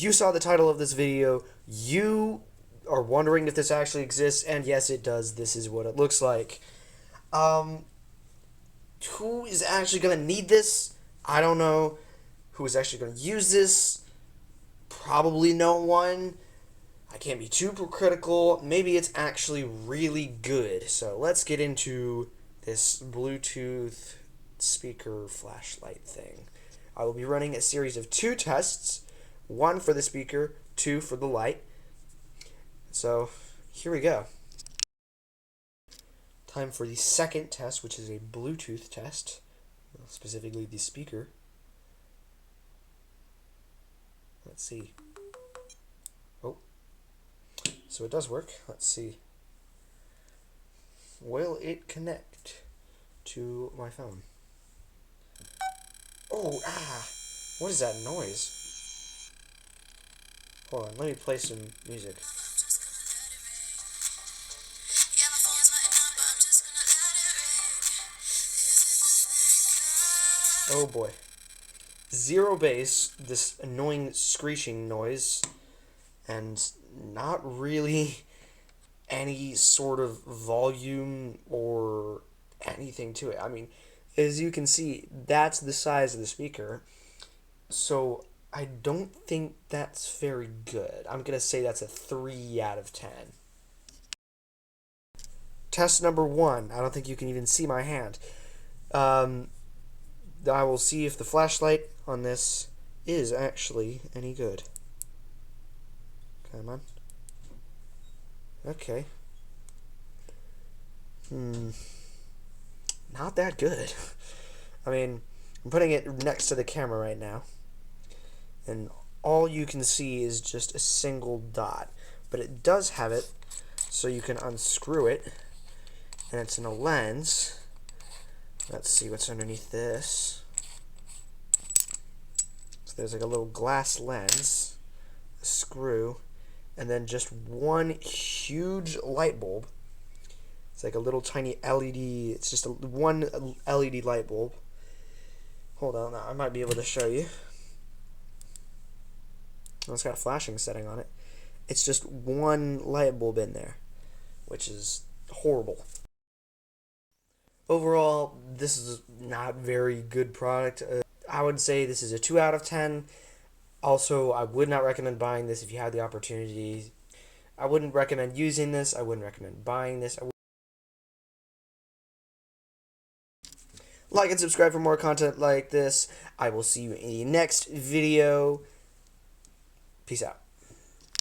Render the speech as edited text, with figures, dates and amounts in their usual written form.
you saw the title of this video, you are wondering if this actually exists, and yes, it does. This is what it looks like. Um, who is actually going to need this? I don't know. Who is actually going to use this? Probably no one. I can't be too critical. Maybe it's actually really good. So let's get into this Bluetooth speaker flashlight thing. I will be running a series of 2 tests. 1 for the speaker, 2 for the light. So here we go. Time for the second test, which is a Bluetooth test, specifically the speaker. Let's see. Oh, so it does work. Let's see. Will it connect to my phone? Oh, what is that noise? Hold on, let me play some music. Oh boy. Zero bass, this annoying screeching noise, and not really any sort of volume or anything to it. I mean, as you can see, that's the size of the speaker. So I don't think that's very good. I'm going to say that's a 3 out of 10. Test number 1. I don't think you can even see my hand. I will see if the flashlight on this is actually any good. Come on. Okay. Not that good. I mean, I'm putting it next to the camera right now, and all you can see is just a single dot. But it does have it, so you can unscrew it, and it's in a lens. Let's see what's underneath this. So there's like a little glass lens, a screw, and then just one huge light bulb. It's like a little tiny LED. It's just one LED light bulb. Hold on, I might be able to show you. Oh, it's got a flashing setting on it. It's just one light bulb in there, which is horrible. Overall, this is not very good product. I would say this is a 2 out of 10. Also, I would not recommend buying this if you have the opportunity. I wouldn't recommend using this. I wouldn't recommend buying this. Like and subscribe for more content like this. I will see you in the next video. Peace out.